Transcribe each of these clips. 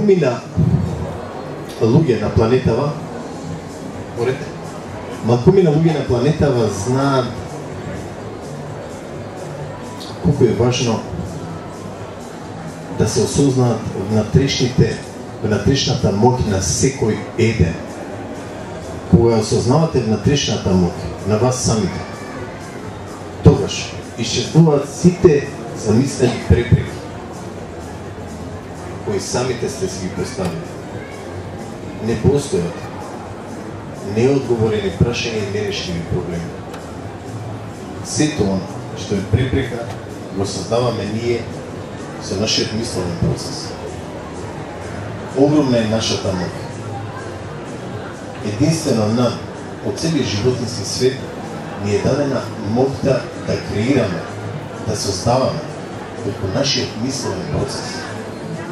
малкумина луѓе на планетава, малкумина луѓе на планетава знаат колку е важно да се осознаат внатрешната моќ на секој еден. Кога осознавате внатрешната моќ на вас самите, тогаш исчезнуваат сите замислени препреки кои самите сте си ги поставили. Не постојат неодговорени прашања и нерешливи проблеми. Сето оно што е препрека го создаваме ние со нашиот мисловен процес. Огромна е нашата моќ. Единствено нам, од целиот животински свет, ни е дадена моќта да креираме, да создаваме преку нашиот мисловен процес.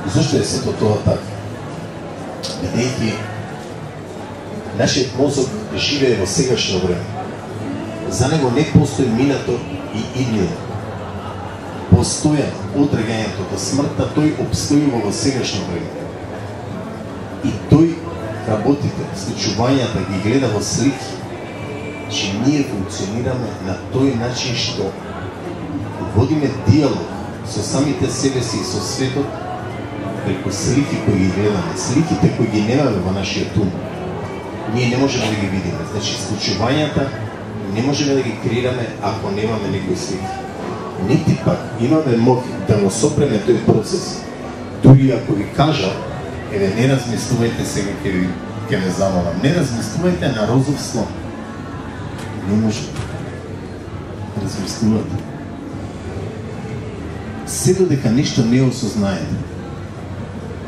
Зошто е сето тоа така? Бидејќи нашиот мозок живее во сегашно време. За него не постои минато и иднина. Постојано одрегањето до смртта, тој обстојува во сегашно време. И тој работите, случувањата ги гледа во слики, че ние функционираме на тој начин што водиме диалог со самите себе си и со светот преку слики кои ги гледаме, сликите кои ги немаме во нашиот ум. Ние не можеме да ги видиме. Значи, случувањата не можеме да ги креираме ако немаме некои слики. Нити пак имаме моќ да го сопреме тој процес. Дури ако ви кажа, еве, не размислувајте сега, ќе ве замолам, не размислувајте на розов слон. Не може. Размислувате. Се додека нешто не осознаете,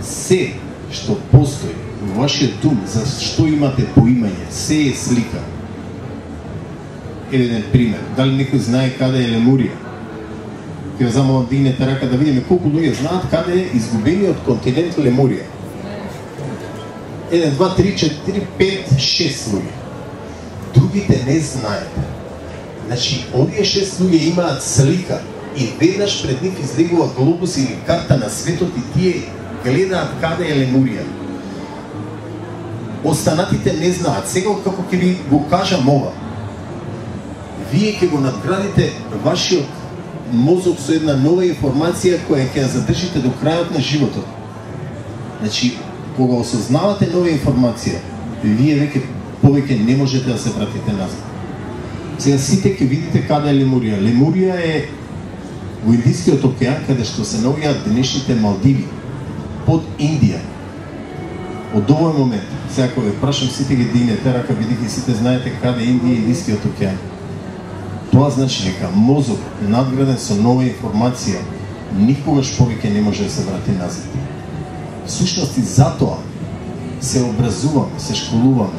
се што постои во вашиот ум, за што имате поимање, се е слика. Еден пример, дали некој знае каде е Лемурија? Ќе ве замолам, дигнете рака да видиме колку луѓе знаат каде е изгубениот континент Лемурија. 1, 2, 3, 4, 5, 6 луѓе. Другите не знаете. Значи, овие 6 луѓе имаат слика и веднаш пред нив излегува глобус или карта на светот и тие гледаат каде е Лемурија. Останатите не знаат. Сега како ќе ви го кажам ова, вие ќе го надградите вашиот мозок со една нова информација која ќе ја задржите до крајот на животот. Значи, кога осознавате нова информација, вие веќе повеќе не можете да се вратите назад. Сега сите ќе видите каде е Лемурија. Лемурија е во Индискиот океан, каде што се наоѓаат денешните Малдиви, под Индија. Од овој момент, сега кога ве прашам, сите ги дигнете рака, бидејќи сите знаете каде е Индија и Индискиот океан. Тоа значи дека мозок надграден со нова информација никогаш повеќе не може да се врати назад. Всушност и затоа се образуваме, се школуваме,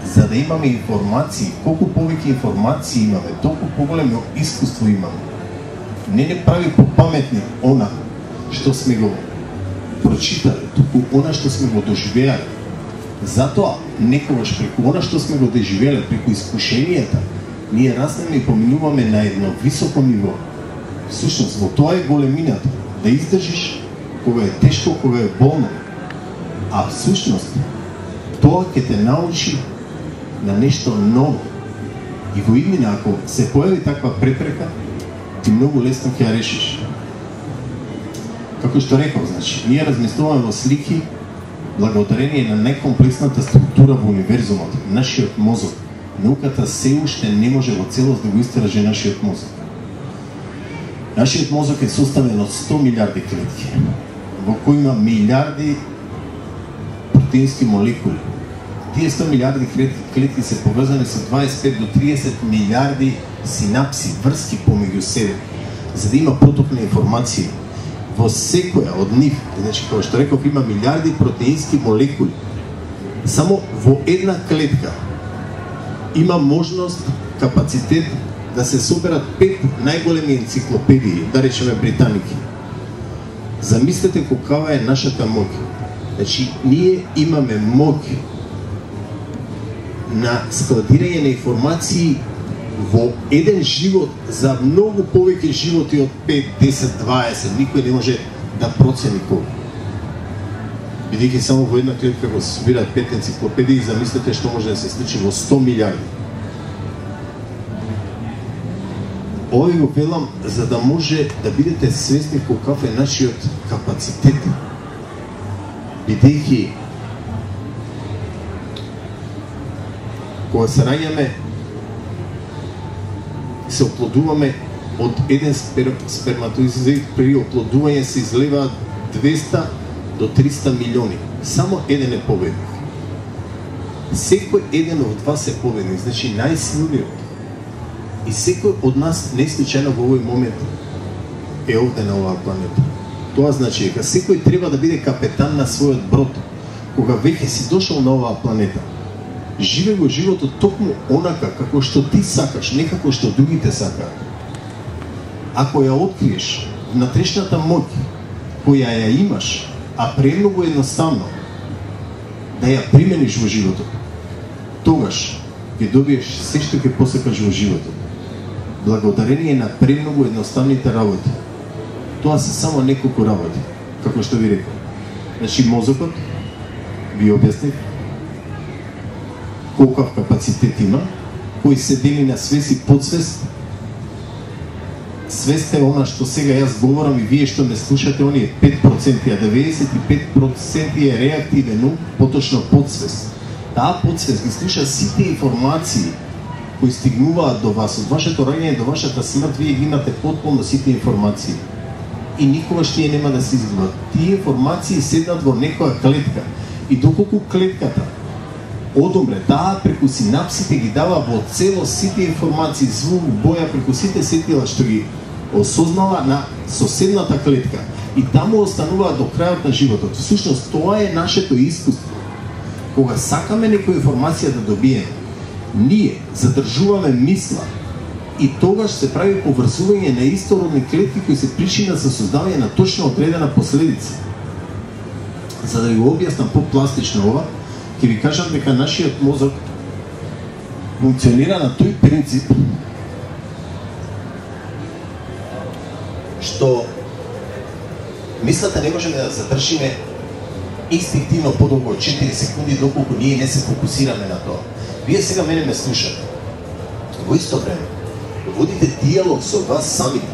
за да имаме информации. Колку повеќе информации имаме, толку поголемо искуство имаме. Не прави попаметни она што сме го прочитали, туку она што сме го доживеали. Затоа, некогаш преку она што сме го доживеали, преку искушенијата, ние растеме и поминуваме на едно високо ниво. Всушност, во тоа е големината. Да издржиш кога е тешко, кога е болно. А всушност, тоа ќе те научи на нешто ново. И во иднина, ако се појави таква препрека, ти многу лесно ќе ја решиш. Како што реков, значи, ние размислуваме во слики благодарение на најкомплексната структура во универзумот, нашиот мозок. Науката се уште не може во целост да го истражи нашиот мозок. Нашиот мозок е составен од 100 милиарди клетки, во кои има милиарди протеински молекули. Тие 100 милиарди клетки се поврзани со 25 до 30 милиарди синапси, врски помеѓу себе, за да има проток на информација. Во секоја од нив, значи, како што реков, има милиарди протеински молекули. Само во една клетка има можност, капацитет да се соберат 5 најголеми енциклопедии, да речеме британики. Замислете каква е нашата моќ. Значи, ние имаме моќ на складирање на информации во еден живот за многу повеќе животи од 5, 10, 20. Никој не може да процени колку. Бидејќи само во една клетка го се собираат 5 енциклопедии, замислете што може да се случи во 100 милиарди. Ови го велам за да може да бидете свесни колкав е нашиот капацитет. Бидејќи кога се раѓаме, се оплодуваме од еден сперматоизид, при оплодување се излеваат 200 до 300 милиони. Само еден е победник. Секој еден од вас е победник, значи најсилниот. И секој од нас, не случајно во овој момент, е овде на оваа планета. Тоа значи дека секој треба да биде капетан на својот брод, кога веќе си дошол на оваа планета. Живе го животот токму онака како што ти сакаш, не како што другите сакаат. Ако ја откриеш внатрешната моќ која ја имаш, а премногу едноставно да ја примениш во животот, тогаш ќе добиеш се што ќе посекаш во животот. Благодарение на премногу едноставните работи. Тоа се само неколку работи, како што ви реков. Значи мозокот, ви објаснив, колкав капацитет има, кој се дели на свест и подсвест. Свест е она што сега јас говорам и вие што ме слушате, оние 5%, а 95% е реактивен ум, поточно подсвест. Таа подсвест ги слуша сите информации кои стигнуваат до вас, од вашето раѓање до вашата смрт, вие ги имате потполно сите информации. И никогаш тие нема да се изгубат. Тие информации седнат во некоја клетка. И доколку клетката одумре, таа преку синапсите ги дава во целост сите информации, звук, боја, преку сите сетила што ги осознала на соседната клетка. И таму остануваат до крајот на животот. Всушност, тоа е нашето искуство. Кога сакаме некоја информација да добиеме, ние задржуваме мисла и тогаш се прави поврзување на истородни клетки кои се причина за создавање на точно одредена последица. За да ви го објаснам попластично ова, ќе ви кажам дека нашиот мозок функционира на тој принцип што мислата не можеме да задржиме инстинктивно подолго од 4 секунди доколку ние не се фокусираме на тоа. Вие сега мене ме слушате. Во исто време водите диалог со вас самите.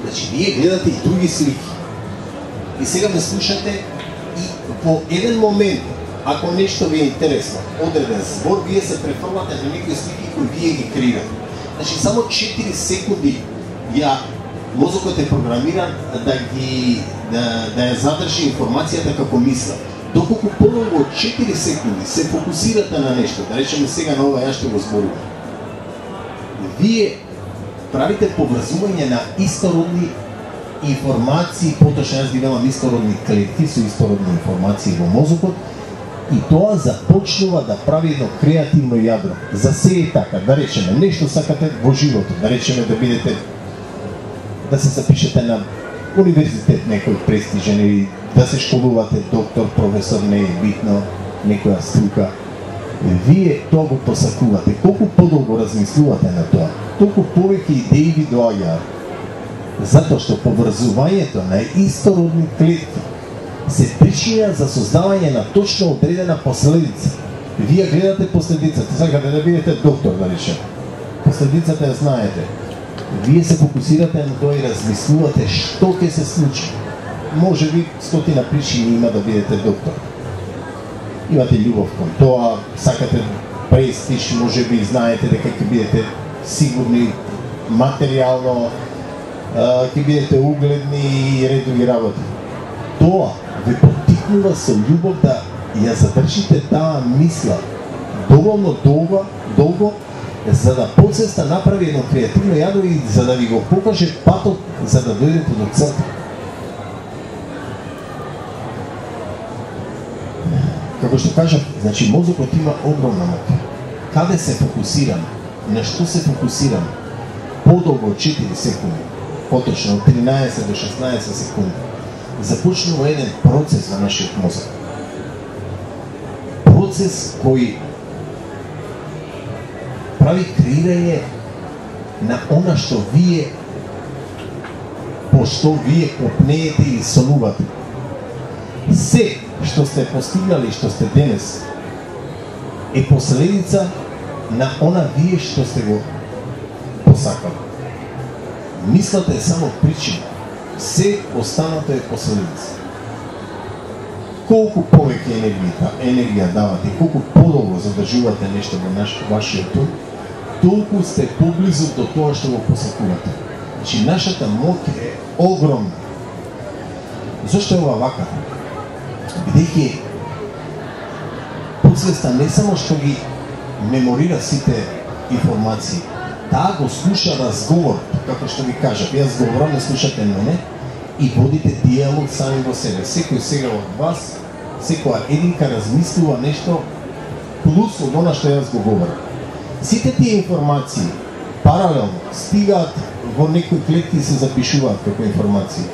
Значи, вие гледате и други слики. И сега ме слушате и во еден момент, ако нешто ви е интересно, одреден збор, вие се префрлате на некои слики кои вие ги креирате. Значи, само 4 секунди мозокот е програмиран да ја задржи информацијата како мисла. Доколку подолго од 4 секунди се фокусирате на нешто, да речеме сега на ова ја што го зборувам, вие правите поврзување на истородни информации, поточно јас ги велам истородни клетки со истородни информации во мозокот, и тоа започнува да прави едно креативно јадро. За се е така, да речеме, нешто сакате во животот, да речеме да бидете, да се запишете на универзитет некој престижен или да се школувате доктор, професор, не е битно, некоја струка. Вие тоа го посакувате. Колку подолго размислувате на тоа, толку повеќе идеи ви доаѓаат. Затоа што поврзувањето на истородни клетки се причина за создавање на точно одредена последица. Вие гледате последицата, сакате да бидете доктор, да речем. Последицата ја знаете. Вие се фокусирате на тоа и размислувате што ќе се случи. Може би 100 причини има да бидете доктор. Имате љубов кон тоа, сакате престиж, може би знаете дека ќе бидете сигурни материјално, ќе бидете угледни и ред други работи. Тоа ве поттикнува со љубов да ја задржите таа мисла доволно долго, за да подсвеста направи едно креативно јадро и за да ви го покаже патот за да дојдете до целта. Како што кажав, значи мозокот има огромна моќ. Каде се фокусираме? На што се фокусираме? Подолго од 4 секунди, поточно од 13 до 16 секунди, започнува еден процес на нашиот мозок. Процес кој прави креирање на она што вие, по што вие копнеете или сонувате. Се што сте постигнали и што сте денес е последица на она вие што сте го посакали. Мислата е само причина. Се останато е последица. Колку повеќе енергија давате, колку подолго задржувате нешто во вашиот ум, толку сте поблизу до тоа што го посакувате. Значи, нашата моќ е огромна. Зошто е ова вака? Бидејќи подсвеста не само што ги меморира сите информации, таа го слуша разговор, како што ви кажав, јас говорам, не слушате мене и водите диалог сами во себе. Секој сега од вас, секоја единка размислува нешто плюс од она што јас го говорам. Сите тие информации паралелно стигаат во некои клетки и се запишуваат како информации.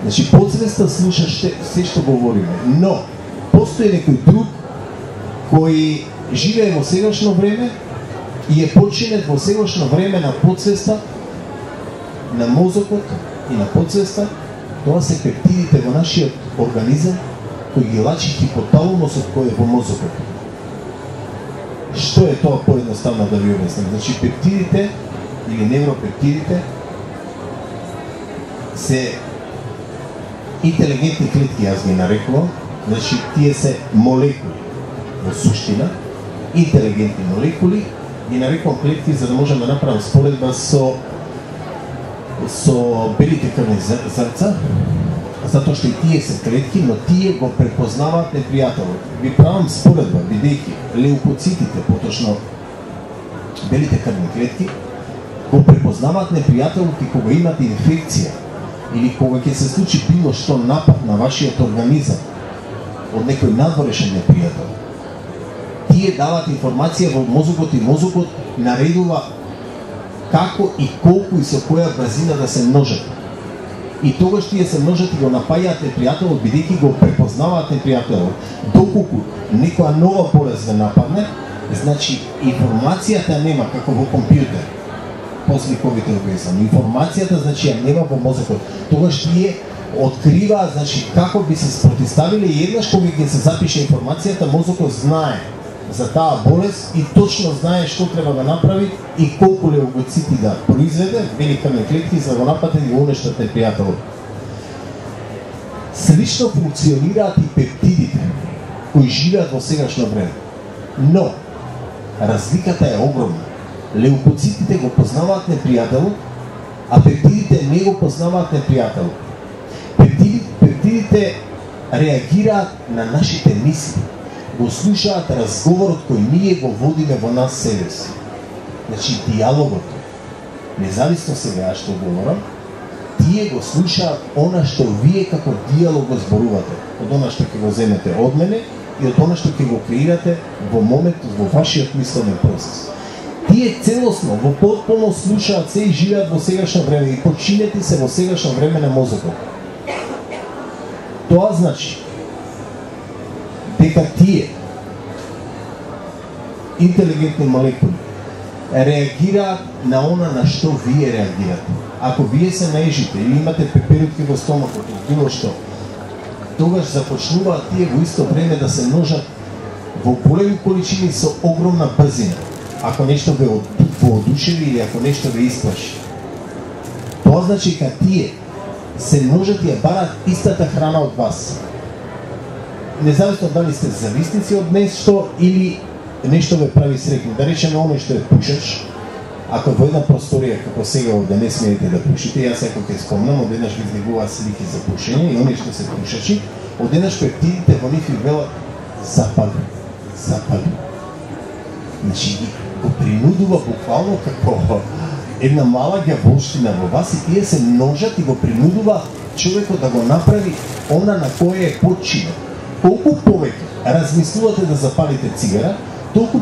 Значи, подсвеста слуша се што говориме, но постои некој друг кој живее во сегашно време и е починет во сегашно време на подсвеста, на мозокот и на подсвеста. Тоа се пептидите во нашиот организам кои ги лачи хипоталамусот кој е во мозокот. Што е тоа поедноставно да ви обяснам? Значи, пептидите или невропептидите се интелигентни клетки, јас ги нарекувам. Значи, тие се молекули во суштина, интелигентни молекули, ги нарекувам клетки за да можам да направам споредба со белите крвни зрнца, затоа што и тие се клетки, но тие го препознаваат непријателот. Ви правам споредба, бидејќи леукоцитите, поточно белите крвни клетки, го препознаваат непријателот и кога имате инфекција или кога ќе се случи било што напад на вашиот организам од некој надворешен непријател. Тие даваат информација во мозокот и мозокот наредува како и колку и со која брзина да се множат. И тогаш тие се множат и го напајаат непријателот, бидејќи го препознаваат непријателот. Доколку некоја нова болест ве нападне, значи информацијата нема како во компјутер. После COVID-19. Информацијата значи ја нема во мозокот. Тогаш тие откриваат значи како би се спротивставиле и еднаш кога ќе се запише информацијата, мозокот знае за таа болест и точно знае што треба да направи и колку леукоцити да произведе, бели крвни клетки за да го нападат и го уништат непријателот. Слично функционираат и пептидите кои живеат во сегашно време. Но разликата е огромна. Леукоцитите го познаваат непријателот, а пептидите не го познаваат непријателот. Пептидите реагираат на нашите мисли, го слушаат разговорот кој ние го водиме во нас себе си. Значи диалогот, независно сега што говорам, тие го слушаат она што вие како диалог го зборувате, од она што ќе го земете од мене и од она што ќе го креирате во моментот во вашиот мисловен процес. Тие целосно, во потполно слушаат се и живеат во сегашно време и починети се во сегашно време на мозокот. Тоа значи дека тие интелигентни молекули реагираат на она на што вие реагирате. Ако вие се наежите или имате пеперутки во стомакот или било што, тогаш започнуваат тие во исто време да се множат во големи количини со огромна брзина. Ако нешто ве воодушеви или ако нешто ве исплаши. Тоа значи дека тие се множат и ја барат истата храна од вас. Независно дали сте зависници од нешто или нешто ве прави среќни. Да речеме оној што е пушач, ако во една просторија како сега овде не смеете да пушите, јас секој ќе спомнам, одеднаш ви излегуваат слики за пушење и оние што се пушачи, одеднаш пептидите во нив и велат запали, запали. Значи го принудува буквално како една мала ѓаволштина во вас и тие се множат и го принудува човекот да го направи она на кое е подчинет. Колку повеќе размислувате да запалите цигара, толку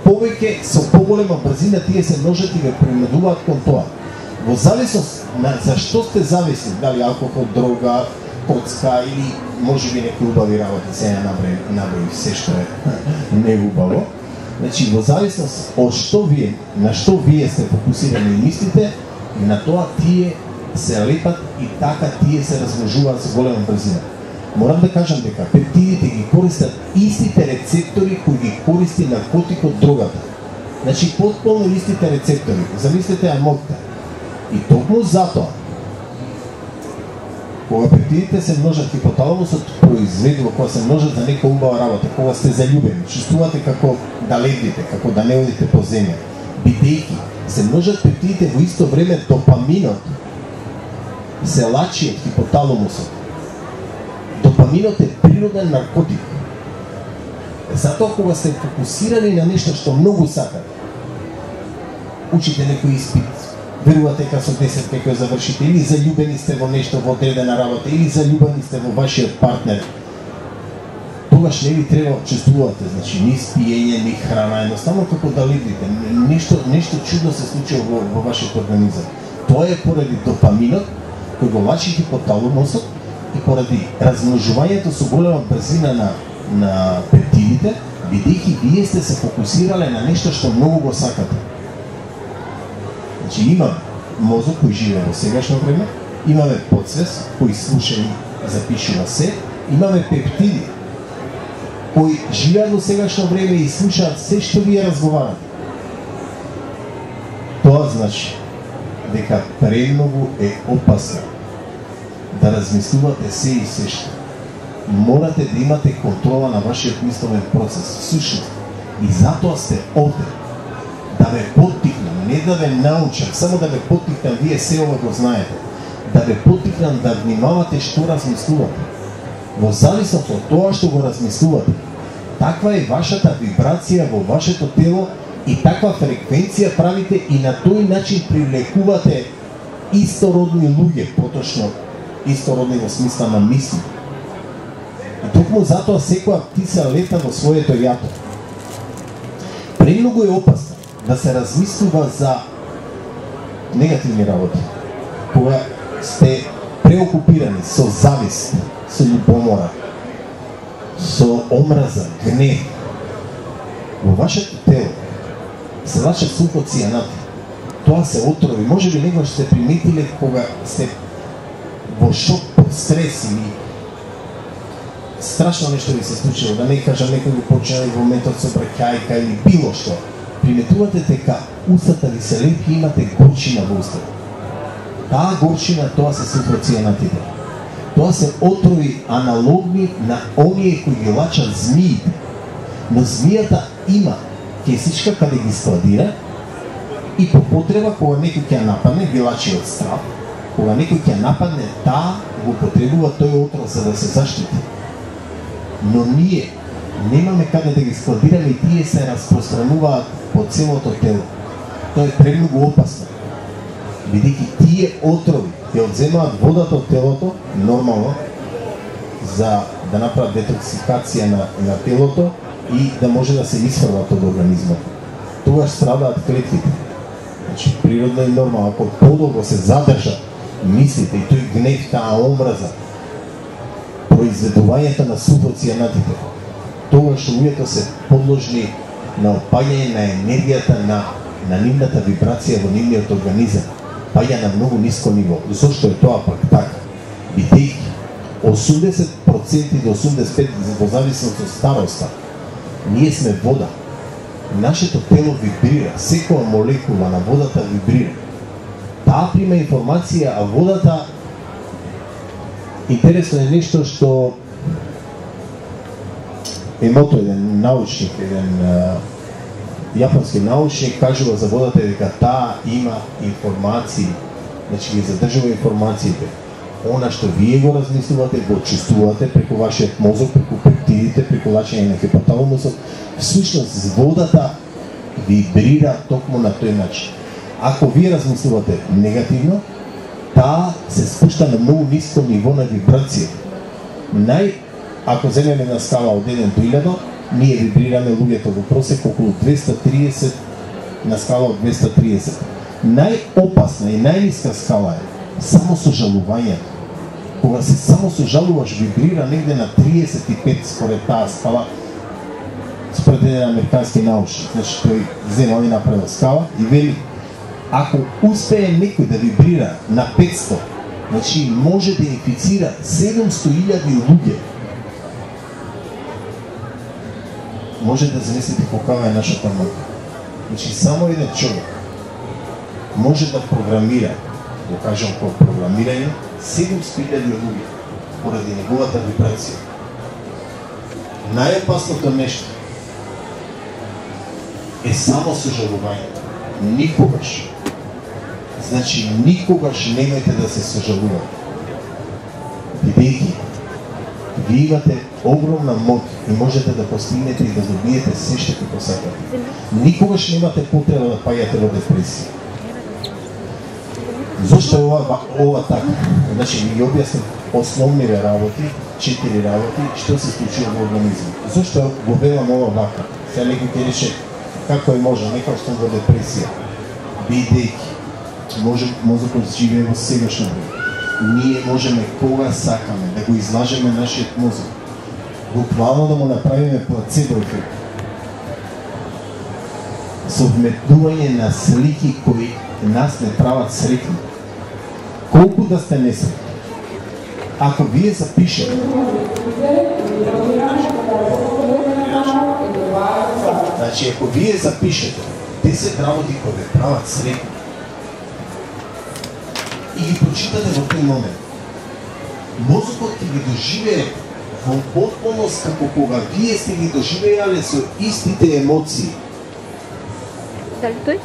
повеќе со поголема брзина тие се множат и ве принудуваат кон тоа. Во зависност на за што сте зависни, дали алкохол, дрога, коцка или можеби некои убави работи, сега наброи се што е неубаво. Значи, во зависност од што вие, на што вие сте фокусирани и мислите, на тоа тие се лепат и така тие се размножуваат со голема брзина. Морам да кажам дека пептидите ги користат истите рецептори кои ги користи наркотикот дрогата. Значи потполно истите рецептори. Замислете амокта. И токму затоа кога пептидите се множат, хипоталамусот произведува, кога се множат за нека убава работа, кога сте заљубени, чувствувате како да летите, како да не одите по земја. Бидејќи се множат пептидите во исто време, допаминот се лачи од хипоталамусот. Допаминот е природен наркотик. Затоа кога сте фокусирани на нешто што многу сакате, учите некој испит, верувате дека со 10 ќе го завршите, или заљубени сте во нешто, во одредена работа, или заљубени сте во вашиот партнер, тогаш не ви треба чувствувате, значи ни спиење, ни храна, едноставно како да летите, нешто чудно се случува во вашиот организам. Тоа е поради допаминот кој го лачи хипоталамусот и поради размножувањето со голема брзина на пептидите, бидејќи вие сте се фокусирале на нешто што многу го сакате. Значи имаме мозок кој живее во сегашно време, имаме подсвест кој слуша и запишува се, имаме пептиди кои живеат во сегашно време и слушаат се што вие разговарате. Тоа значи дека премногу е опасно да размислувате се и се што. Морате да имате контрола на вашиот мисловен процес. Всушност, и затоа сте овде. Да ве поттикнам, не да ве научам, само да ве поттикнам, вие се ова го знаете. Да ве поттикнам да внимавате што размислувате. Во зависност од тоа што го размислувате, таква е вашата вибрација во вашето тело и таква фреквенција правите и на тој начин привлекувате истородни луѓе, поточно истородни во смисла на мисли. И токму затоа секоја птица лета во своето јато. Премногу е опасно да се размислува за негативни работи. Кога сте преокупирани со завист, со љубомора, со омраза, гнев, во вашето тело се лачат сулфоцијанати. Тоа се отрови. Може би некогаш сте приметиле кога сте во шок, под стрес или страшно нешто ви се случило, да не кажам некој ви почнали во моментот со бракајка или било што. Приметувате дека устата ви се лепи и имате горчина во устата. Таа горчина, тоа се сулфоцијанатите. Тоа се отрови аналогни на оние кои ги лачат змиите. Но змијата има кесичка каде ги складира и по потреба кога некој ќе нападне, ги лачи од страв, кога некој ќе нападне, таа го потребува тој отров за да се заштити. Но ние немаме каде да ги складираме и тие се распространуваат по целото тело. Тоа е премногу опасно. Бидејќи тие отрови ќе одземаат водата од телото, нормално, за да направат детоксикација на телото и да може да се исфрлат од организмот. Тогаш страдаат клетките. Значи, природно и нормално, ако подолго се задржат мислите и тој гнев, таа омраза, произведувањето на сулфоцијанатите, тогаш луѓето се подложни на опаѓање на енергијата на нивната вибрација во нивниот организам, паѓа на многу ниско ниво. Зошто е тоа пак така? Бидејќи 80% до 85% во зависност од староста, ние сме вода. Нашето тело вибрира, секоја молекула на водата вибрира. Таа прима информација, а водата интересно е нешто што Емото, еден научник, еден јапонски научник, кажува за водата дека таа има информации, значи ги задржува информациите. Она што вие го размислувате, го чувствувате преку вашиот мозок, преку пептидите, преку лачење на хипоталамусот, всушност водата вибрира токму на тој начин. Ако вие размислувате негативно, таа се спушта на многу ниско ниво на вибрација. Ако земеме на скала од 1 до 1000, ние вибрираме луѓето во просек околу 230 на скала од 230. Најопасна и најниска скала е само сожалувањето. Кога се само сожалуваш, вибрира негде на 35 според таа скала, според еден американски научник. Значи тој зема и направил скала и вели, Ако успее некој да вибрира на 500, значи може да инфицира 700.000 луѓе. Може да замислите каква е нашата моќ. Значи само еден човек може да програмира, го кажам по програмирање, 700.000 луѓе поради неговата вибрација. Најопасното нешто е само сожалувањето. Никогаш. Значи никогаш немајте да се сожалувате. Бидејќи вие имате огромна моќ и можете да постигнете и да добиете се што ќе посакате. Никогаш немате потреба да паѓате во депресија. Зошто е ова така? Значи ви ги објаснив основниве работи, 4 работи, што се случува во организмот. Зошто го велам ова вака? Сега некој ќе рече како е може, некој што во депресија, бидејќи мозокот живее во сегашно време. Ние можеме кога сакаме да го излажеме нашиот мозок, буквално да му направиме плацебо ефект. Со вметнување на слики кои нас не прават среќни. Колку да сте несреќни. Ако вие запишете значи, ако вие запишете 10 работи кои ве прават среќни и ги прочитате во тој момент, мозокот ќе ги доживее во потполност како кога вие сте ги доживеале со истите емоции. Дали тој?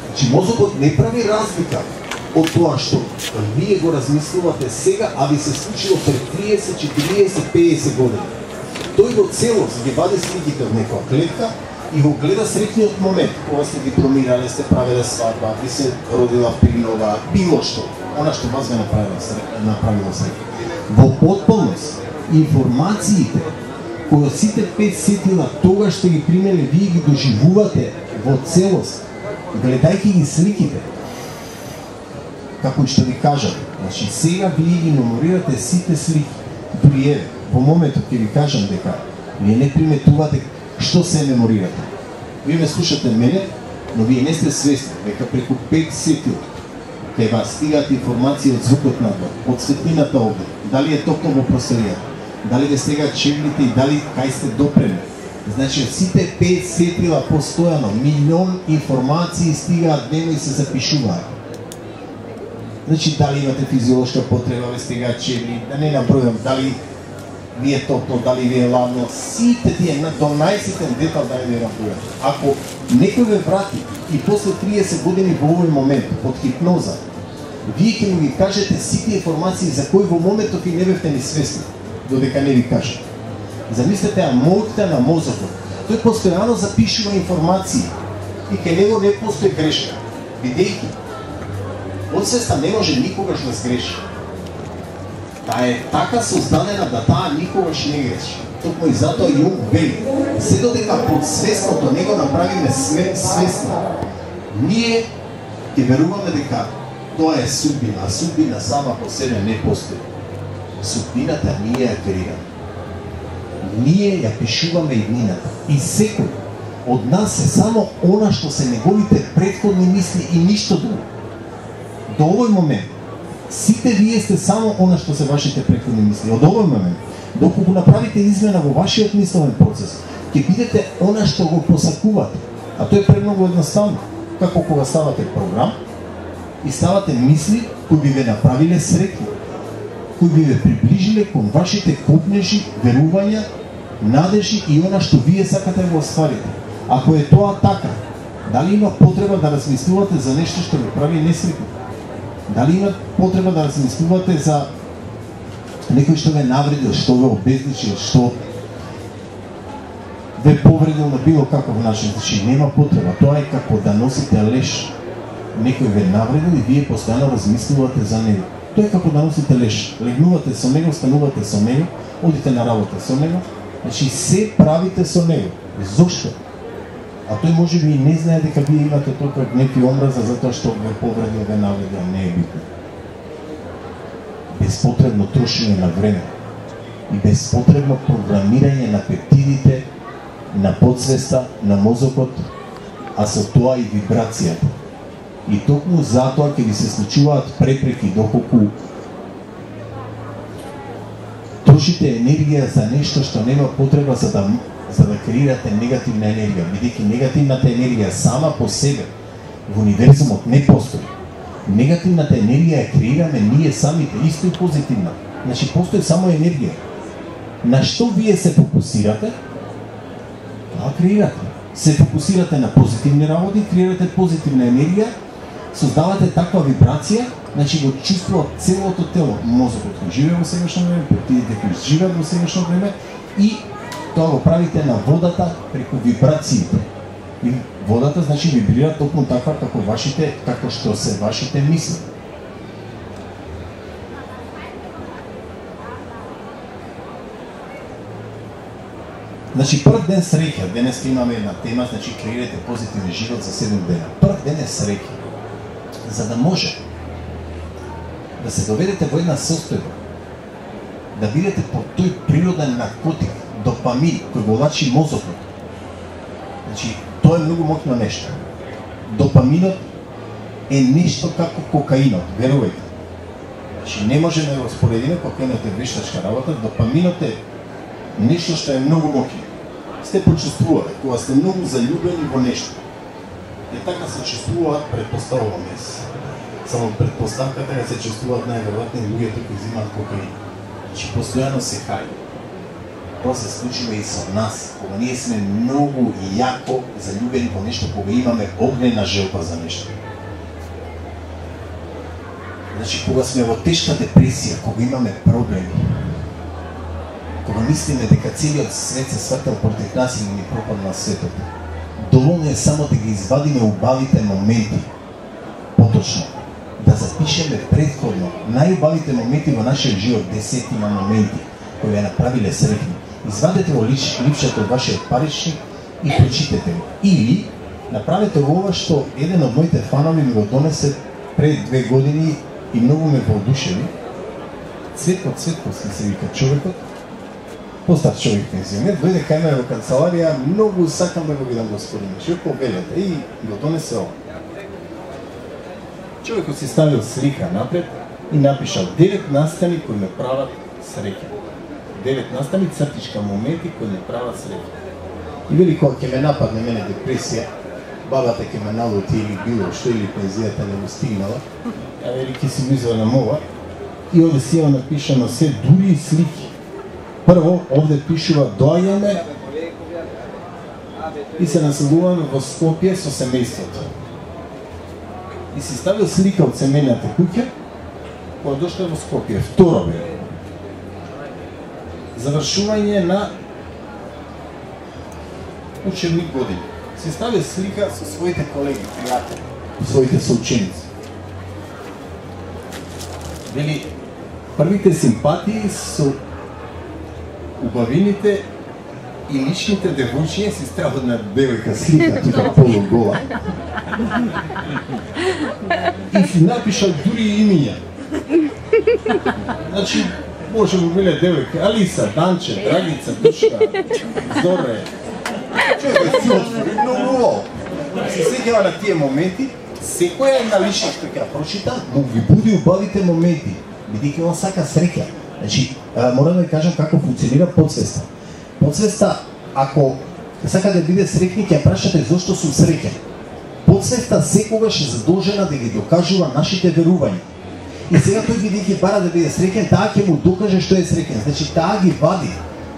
Значи, мозокот не прави разлика од тоа што вие го размислувате сега, а ви се случило пред 30, 40, 50 години. Тој во целост ги вади сликите од некоја клетка и го гледа среќниот момент, кога сте ги промирале, сте правеле свадба, ви се родила принова, било што, она што вас ве направило среќа. Во потполност, информациите кои сите 5 сетила тогаш што ги примеле, вие ги доживувате во целост, гледајќи ги сликите. Како што ви кажам, значи сега вие ги меморирате сите слики. Дури еве, во моментот ќе ви кажам дека вие не приметувате што се меморирате. Вие ме слушате мене, но вие не сте свесни дека преку 5 сетила кај вас стигаат информации од звукот надвор, од светлината овде, дали е топло во просторијата, дали ве стегаат чевлите и дали кај сте допрени. Значи, сите 5 сетила постојано, милион информации стигаат дневно и се запишуваат. Значи, дали имате физиолошка потреба, ве стегаат чевли, да не набројам, дали ви е топло, дали ви е ладно, сите тие, до најситен детал да ви набројам. Ако некој ве врати и после 30 години во овој момент, под хипноза, вие ќе ми ги кажете сите информации за кои во моментот и не бевте ни свесни, додека не ви кажете. Замислете моќта на мозокот. Тој постојано запишува информации и кај него не постои грешка. Бидејќи подсвеста не може никогаш да сгреши. Таа е така создадена да таа никогаш не греши. Токму и затоа Јунг вели, се додека подсвестното не го направиме свесно, ние ќе веруваме дека тоа е судбина, а судбина сама по себе не постои. Судбината ние ја креираме. Ние ја пишуваме иднината. И секој од нас е само она што се неговите претходни мисли и ништо друго. До овој момент, сите вие сте само она што се вашите претходни мисли. Од овој момент, доколку направите измена во вашиот мисловен процес, ќе бидете она што го посакувате. А тоа е премногу едноставно. Како кога ставате програм и ставате мисли кои би ве направиле среќни, кои би ве приближиле кон вашите копнежи, верувања, надежи и она што вие сакате да го остварите. Ако е тоа така, дали има потреба да размислувате за нешто што ве прави несреќни? Дали има потреба да размислувате за некој што ве навредил, што ве обезличил, што ве повредил на било каков начин? Значи нема потреба. Тоа е како да носите леш. Некој ве навредил и вие постојано размислувате за него. Тоа е како да носите леш. Легнувате со него, станувате со него, одите на работа со него. Значи се правите со него. Зошто? А тој може би и не знае дека вие имате толку некој омраза затоа што ве повредил, ве навредил, не е битно. Безпотребно трошење на време и безпотребно програмирање на пептидите на подсвеста, на мозокот, а со тоа и вибрацијата. И токму затоа ќе ви се случуваат препреки доколку трошите енергија за нешто што нема потреба за да креирате негативна енергија, бидејќи негативната енергија сама по себе во универзумот не постои. Негативната енергија ја креираме ние самите, исто и позитивна. Значи постои само енергија. На што вие се фокусирате, тоа креирате. Се фокусирате на позитивни работи, креирате позитивна енергија, создавате таква вибрација, значи го чувствува целото тело, мозокот кој живее во сегашно време, пептидите кои живеат во сегашно време и тоа го правите на водата преку вибрациите. И водата значи вибрира токму така како што се вашите мисли. Значи прв ден среќа, денес имаме една тема, значи креирате позитивен живот за 7 дена. Прв ден е среќа. За да може да се доведете во една состојба, да бидете под тој природен наркотик, допамин, кој го влачи мозокот. Значи, тоа е многу моќно нешто. Допаминот е нешто како кокаинот, верувајте. Значи, не може да го споредиме, кокаинот е вештачка работа, допаминот е нешто што е многу моќно. Сте почувствувале, кога сте многу заљубени во нешто. И така се чувствуваат, предпоставувам јас. Само предпоставката е да се чувствуваат најверојатно луѓето кои взимаат кокаин. Значи, постојано се хајде. Тоа се случува и со нас, кога ние сме многу јако заљубени во нешто, кога имаме огнена желба за нешто. Значи, кога сме во тешка депресија, кога имаме проблеми, кога мислиме дека целиот свет се свател против нас или ни пропадна светот, доволно е само да ги извадиме убавите моменти, поточно, да запишеме предходно најубавите моменти во нашиот живот, 10 моменти кои ја направиле среќни. Извадете во липчето од вашиот паричник и прочитете го. Или направете го ова што еден од моите фанови ми го донесе пред 2 години и многу ме воодушеви. Цветко се вика човекот, постар човек пензионер, дојде кај мене во канцеларија, многу сакам да го видам господине, што повелете и го донесе ова. Човекот си ставил слика напред и напишал 9 настани кои ме прават среќен. 9 настани цртичка моменти кои ме прават среќен. И вели кога ќе ме нападне мене депресија, бабата ќе ме налути или било што, или пензијата не го стигнала, а вели ќе си го извадам ова и овде си има напишано се, дури и слики. Прво, овде пишува доаѓаме и се населуваме во Скопје со семејството. И си ставил слика од семејната куќа, која дошла во Скопје. Второ бе, завршување на учебни години. Си ставил слика со своите колеги, пријатели, своите соученици. Вели, првите симпатии со убавините и личните девојчиња си ставил една девојка слика, тука полугола. И си напишал дури имиња. Значи, може би биле девојки, Алиса, Данче, Драгица, Душка, Зоре. Човек си отвори многу. Се сеќава на тие моменти, секоја една личност која ќе прочита, му ги буди убавите моменти, бидејќи он сака среќа. Значи, морам да ви кажам како функционира подсвеста. Подсвеста, ако сака да биде среќни, ќе прашате зошто сум среќен. Подсвеста секогаш е задолжена да ги докажува нашите верувања. И сега тој бидејќи бара да биде среќен, таа ќе му докаже што е среќен. Значи, таа ги вади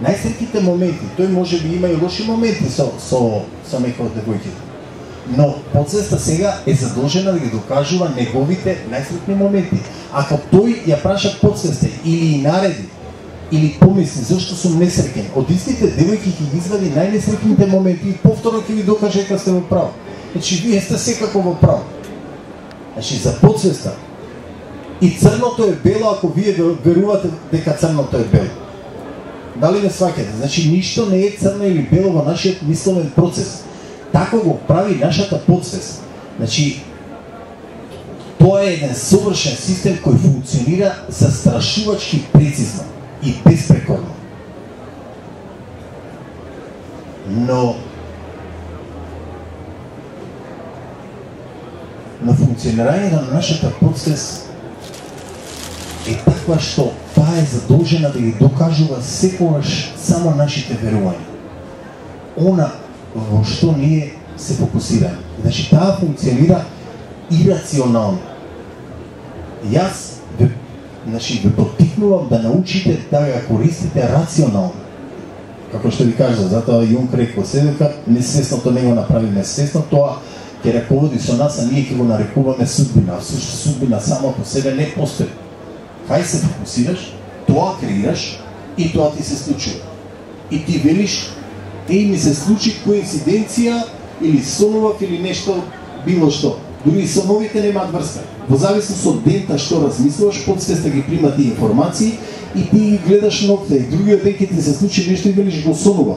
најсреќните моменти. Тој може би има и лоши моменти со некои од девојките. Но подсвеста сега е задолжена да ги докажува неговите најсреќни моменти. Ако тој ја праша подсвеста или нареди, или помисли зошто сум несреќен, од истите девојки ќе ги извади најнесреќните моменти и повторно ќе ви докаже дека сте во право. Значи, вие сте секако во право. Значи, за подсвеста. И црното е бело ако вие верувате дека црното е бело. Дали ме сваќате? Значи, ништо не е црно или бело во нашиот мисловен процес. Тако го прави нашата подсвест. Значи, тоа е еден совршен систем кој функционира застрашувачки прецизно и безпрекорно. Но функционирањето на нашата подсвест е таква што таа е задолжена да ги докажува секогаш само нашите верувања. Она во што ние се фокусираме. Значи таа функционира ирационално. Јас ве поттикнувам да научите да ја користите рационално. Како што ви кажа, затоа Јунг рекол се дека несвесното не го направиме свесно, тоа ќе раководи со нас, а ние ќе го нарекуваме судбина. Всушност судбина само по себе не постои. Кај се фокусираш, тоа креираш и тоа ти се случува. И ти велиш, ми се случи коинциденција или сонував или нешто, било што. Дури и соновите немаат врска. Во зависност од дента што размислуваш, подсвеста ги прима тие информации и ти ги гледаш ноќта и другиот ден ќе ти се случи нешто и велиш го сонува.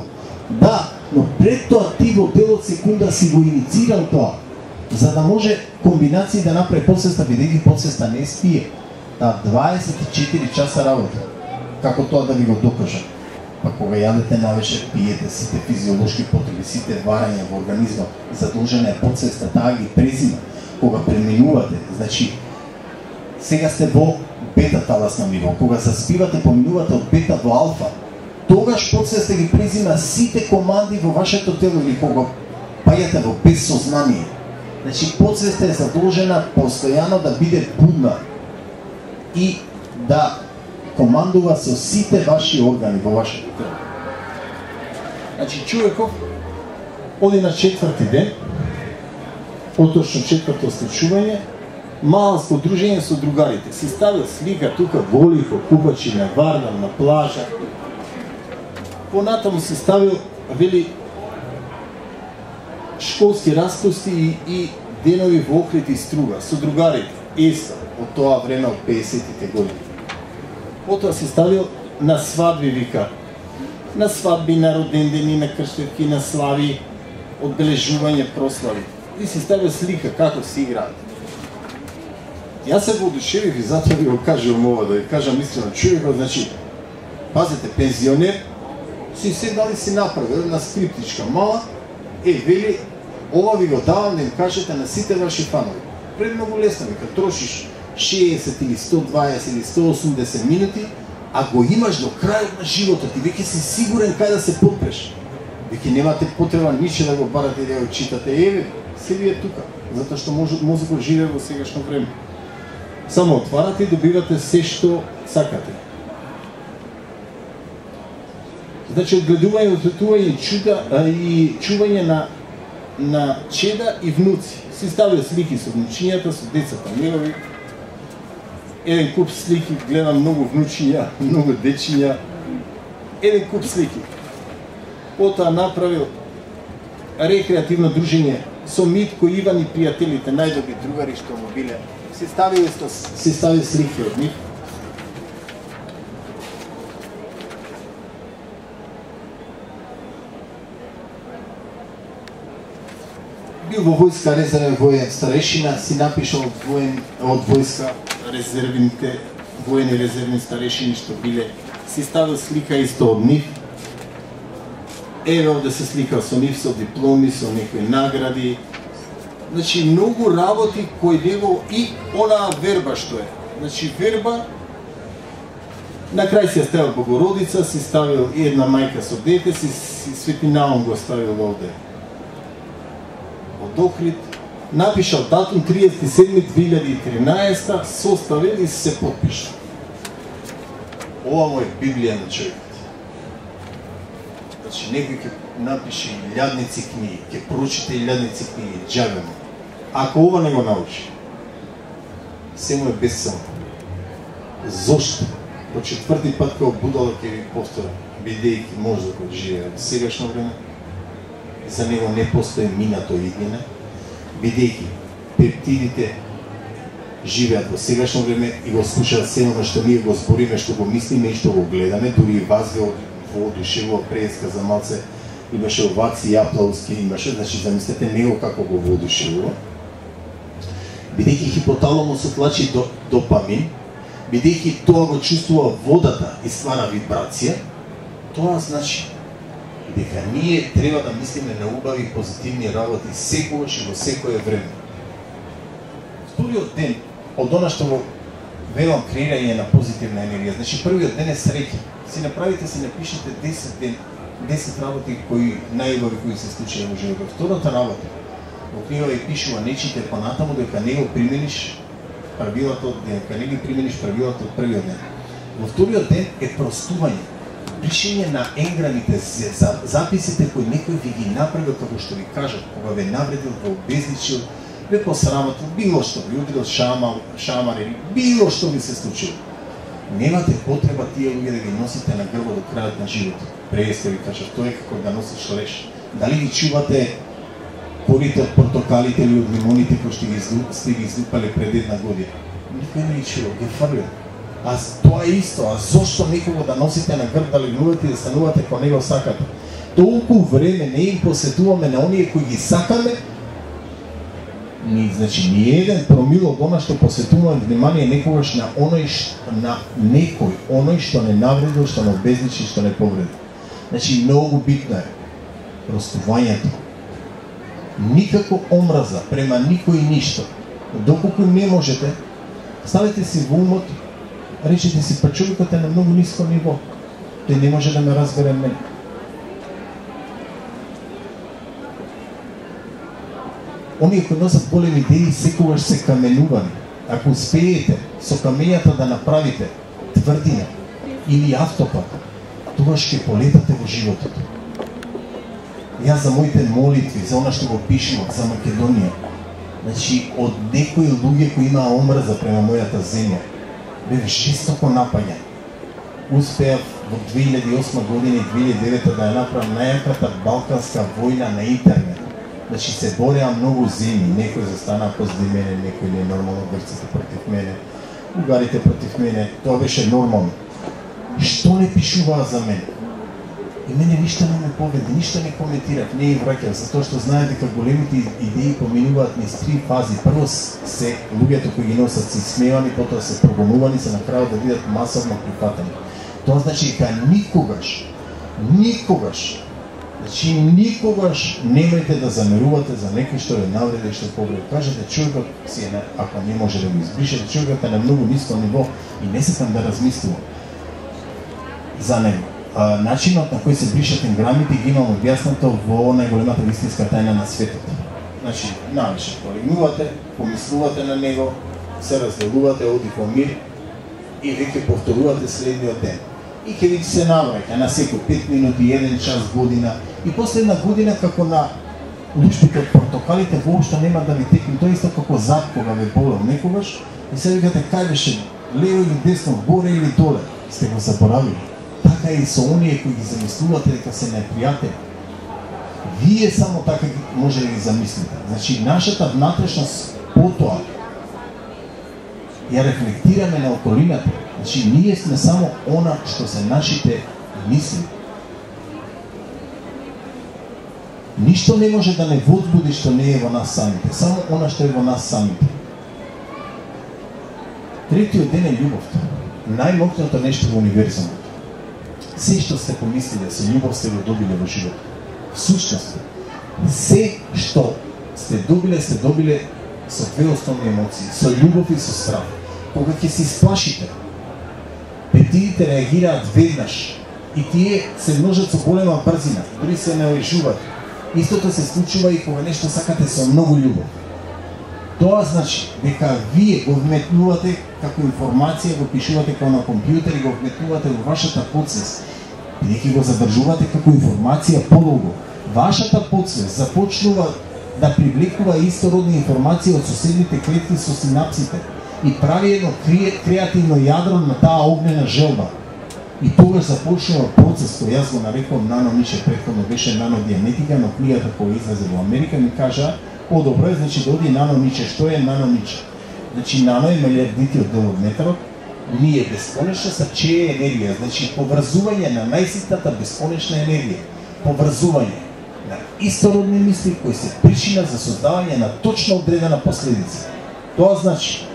Да, но пред тоа ти во делот секунда си го иницирал тоа, за да може комбинации да направи подсвеста, бидејќи подсвеста не спие. Таа 24 часа работа. Како тоа да ви го докажам? Па кога јадете навечер, пиете сите физиолошки потреби, сите варања во организмот, задолжена е подсвеста, таа ги презима. Кога преминувате, значи сега сте во бета таласно ниво, кога заспивате, поминувате од бета во алфа, тогаш подсвеста ги презима сите команди во вашето тело или кога паѓате во безсознание. Значи подсвеста е задолжена постојано да биде будна и да командува со сите ваши органи во вашето тело. Значи човеков оди на 4ти ден, поточно 4то случување, малско дружење со другарите. Си ставил слика тука голи во купачи на Вардар, на плажа. Понатаму си ставил, вели, школски распусти и денови во Охрид и Струга со другарите. Еса, од тоа време од 50-тите години. Потоа се ставил на свадби, вика. На свадби, на родендени, на крштевки, на слави, одбележување, прослави. И си ставил слика како си играат. Јас се воодушевив и затоа ви го кажувам ова, да ви кажам искрено, човекот, значи, пазете, пензионер, си седнали си направил на скриптичка мала, вели, ова ви го давам да им кажете на сите ваши фанови. Премногу лесно, вика, трошиш 60 или 120 или 180 минути, а го имаш до крајот на животот и веќе си сигурен кај да се подпреш. Веќе немате потреба ништо да го барате и да го читате. Се ви е тука, затоа што мозокот живее во сегашно време. Само отварате и добивате се што сакате. Значи, одгледување, ответување и чување на чеда и внуци. Си ставил слики со внучињата, со децата негови. Еден куп слики, гледам многу внучиња, многу дечиња. Еден куп слики. Потоа направил рекреативно дружење со Митко, Иван и пријателите, најдобри другари што му биле. Си ставил слики од нив. Бил во војска резервен воен старешина, си напишал од војска резервните, воени резервни старешини што биле. Си ставил слика исто од нив. Овде се сликал со нив, со дипломи, со некои награди. Значи, многу работи кои него и онаа верба што е. Значи, верба, на крај си ја ставил Богородица, си ставил и една мајка со дете, си Свети Наум го ставил овде. Од Охрид, напишал датум 37.2013, составил и се подпишал. Ова му е Библија на човекот. Значи, некој ќе напише илјадници книги, ќе прочите илјадници книги, џабемо. Ако ова не го научи, се му е безцелно. Зошто? По 4ти пат као будала ќе ви повторам, бидејќи мозокот живее во сегашно време, за него не постои минато иднина, бидејќи пептидите живеат во сегашно време и го слушаат се оно што ние го збориме, што го мислиме и што го гледаме, дури и вас го воодушевува преска за малце, имаше овации и аплауски, имаше, значи замислете него како го воодушевува. Бидејќи хипоталамусот лачи допамин, бидејќи тоа го чувствува водата и ствара вибрација, тоа значи дека ние треба да мислиме на убави и позитивни работи секогаш и во секое време. Вториот ден од она што го велам креирање на позитивна енергија. Значи првиот ден е среќа. Си направите, си напишете 10 работи кои најубави кои се случиле во животот. Втората работа во книга и пишува не чите понатаму дека не го примениш правилото, дека не ги примениш правилото од првиот ден. Во вториот ден е простување, пишење на енграмите, записите кои некој ви ги направил како што ви кажат, кога ве навредил, ве обезличил, ве посрамотил, било што ви удрил шамар или било што ви се случило. Немате потреба тие луѓе да ги носите на грбот до крајот на животот. Преесте ви кажат, тоа е како да носиш леш. Дали ги чувате корите од портокалите или од лимоните кои сте ги излупале пред една година? Никој не ги чува, ги фрлил. А тоа е исто, а зошто некого да носите на грб, да легнувате и да станувате кон него сакате? Толку време не им посетуваме на оние кои ги сакаме, значи ни еден промил од она што посетуваме внимание некогаш на некој, оној што не навредил, што не обезличи, што не повреди. Значи многу битно е простувањето. Никако омраза према никој ништо. Доколку не можете, ставете си во умот, речете си, па човекот е на многу ниско ниво. Тој не може да ме разбере мене. Оние кои носат големи идеи секогаш се каменувани. Ако успеете со камењата да направите тврдина или автопат, тогаш ќе полетате во животот. Јас за моите молитви, за она што го пишувам, за Македонија, значи од некои луѓе кои имаа омраза према мојата земја, бев жестоко напаѓан. Успеав во 2008 година и 2009 да ја направам најаката балканска војна на интернет. Значи се бореа многу земји, некои застанаа позади мене, некои не нормално, грците против мене, угарите против мене, тоа беше нормално. Што не пишуваа за мене? И мене ништо не ме поведе, ништо не коментирав, не им враќав, затоа што знаат дека големите идеи поминуваат низ 3 фази. Прво се луѓето кои ги носат се смејани, потоа се прогонувани, се на крајот да бидат масовно прифатени. Тоа значи дека никогаш немајте да замерувате за некој што ве навреди, што повреди. Кажете, човекот си е, ако не може да го избришете, човекот е на многу ниско ниво и не сакам да размислувам за него. Начинот на кој се бришат енграмите ги имам објаснато во најголемата вистинска тајна на светот. Значи, навише полегнувате, помислувате на него, се разделувате, оди во мир и веќе повторувате следниот ден. И ќе ви се навраќа на секој 5 минути, 1 час, година и после една година како на луштите од портокалите воопшто нема да ви текне, тоа исто како зад кога ве болел некогаш и се викате кај беше, лево или десно, горе или доле, сте го заборавили. Така и со оние кои ги замислувате дека се непријатели. Вие само така може да ги замислите. Значи, нашата внатрешност потоа ја рефлектираме на околината. Значи, ние сме само она што се нашите мисли. Ништо не може да не возбуди што не е во нас самите. Само она што е во нас самите. Третиот ден е љубовта. Најмокното нешто во универзумот. Се што сте помислиле со љубов сте го добиле во живот. Всушност, се што сте добиле со две основни емоции, со љубов и со страх. Кога ќе се исплашите, пептидите реагираат веднаш и тие се множат со голема брзина, дури се наежуваат. Истото се случува и кога нешто сакате со многу љубов. Тоа значи дека вие го вметнувате како информација, го пишувате како на компјутер и го вметнувате во вашата подсвест. Бидејќи го задржувате како информација подолго, вашата подсвест започнува да привлекува истородни информации од соседните клетки со синапсите и прави едно креативно јадро на таа огнена желба. И тогаш започнува процес кој јас го нарекувам нанониче, претходно беше нанодианетика, но книгата која излезе во Америка ми кажа по-добро е, значи, да оди нанониче. Што е нанониче? Значи, нано е милиардитиот дел од метарот, ние бесконечно са чеја енергија, значи, поврзување на најситната бесконечна енергија, поврзување на истородни мисли кои се причина за создавање на точно одредена последица. Тоа значи,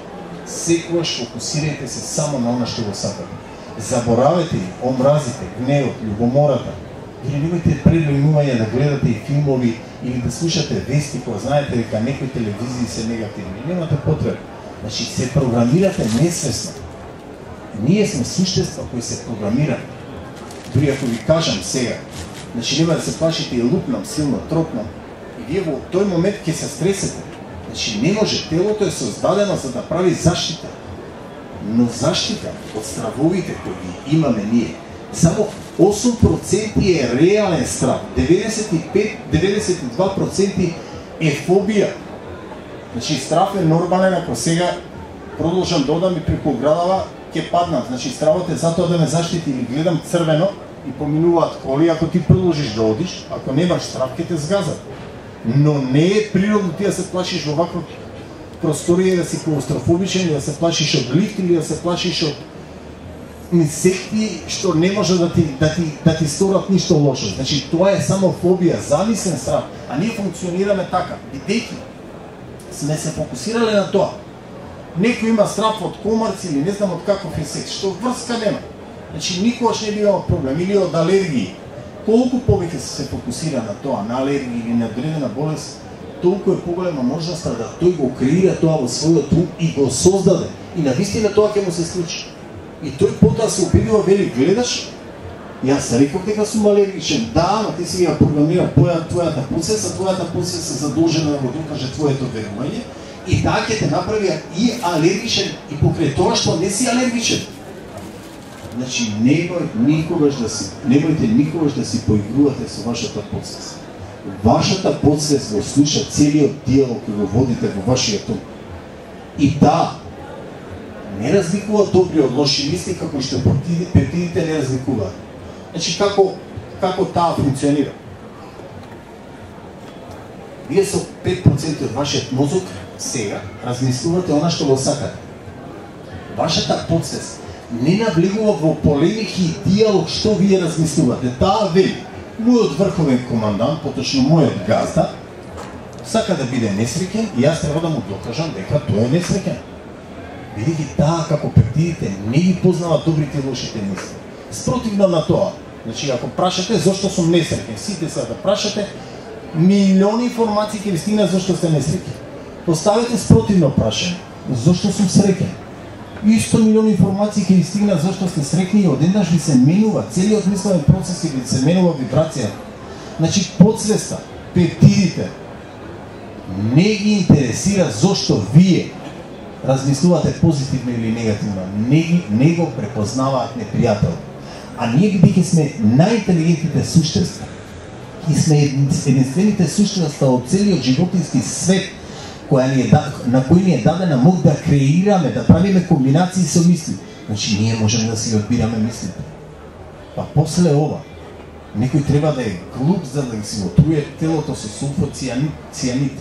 секогаш фокусирајте се само на она што го сакате. Заборавете омразите, гневот, љубомората. Или немојте преливнување да гледате и филмови или да слушате вести, кога знаете дека некои телевизии се негативни. Немате потреба. Значи, се програмирате несвесно. Ние сме суштества кои се програмираме. Дори ако ви кажам сега, значи нема да се плашите и лупнам силно, тропнам, и вие во тој момент ќе се стресете. Значи не може, телото е создадено за да прави заштита. Но заштита од стравовите кои имаме ние, само 8% е реален страв, 95-92% е фобија. Значи страв е нормален, ако сега продолжам да одам и преку градава, ќе паднам. Значи стравот е затоа да ме заштити, или гледам црвено и поминуваат коли, ако ти продолжиш да одиш, ако немаш страв, ќе те згазат. Но не е природно ти да се плашиш во ваква просторија, да си клаустрофобичен, или да се плашиш од лифт, или да се плашиш од инсекти што не може да ти сторат ништо лошо. Значи тоа е само фобија, замислен страв, а ние функционираме така, бидејќи сме се фокусирале на тоа. Некој има страв од комарци или не знам од каков инсект, што врска нема. Значи никогаш не би имал проблем, или од алергии. Колку повеќе се фокусира на тоа, на алергии или на одредена болест, толку е поголема можноста да тој го креира тоа во својот ум и го создаде. И навистина тоа ќе му се случи. И тој потоа се обидува, вели, гледаш, јас реков дека сум алергичен. Да, ама ти си ја програмира твојата процеса задолжена да го докаже твоето верување и таа ќе те направи и алергичен и покрај тоа што не си алергичен. Значи, немојте никогаш да си поигрувате со вашата подсвест. Вашата подсвест го слуша целиот диалог кој го водите во вашиот ум. И да, не разликува добри од лоши мисли, како што пептидите не разликуваат. Значи, како таа функционира? Вие со 5% од вашиот мозок сега размислувате она што го сакате. Вашата подсвест не навлегува во полемики и диалог што вие размислувате. Таа вели, мојот врховен командант, поточно мојот газда, сака да биде несреќен и јас треба да му докажам дека тој е несреќен. Бидејќи таа, како пептидите, не ги познава добрите и лошите мисли. Спротивно на тоа, значи ако прашате зошто сум несреќен, сите се да прашате, милиони информации ќе ви стигнат зошто сте несреќен. Поставете спротивно прашање, зошто сум среќен. Исто милиони информации ќе ви стигнат зошто сте среќни и одеднаш ви се менува целиот мисловен процес и ви се менува вибрација. Значи подсвеста, пептидите не ги интересира зошто вие размислувате позитивно или негативно, не го препознаваат непријател. А ние бидејќи сме најинтелигентните суштества и сме единствените суштества од целиот животински свет на кој ни е дадена мог да креираме, да правиме комбинации со мисли. Значи ние можеме да си одбираме мислите. Па после ова, некој треба да е глуп за да си го труе телото со сулфот цијанити.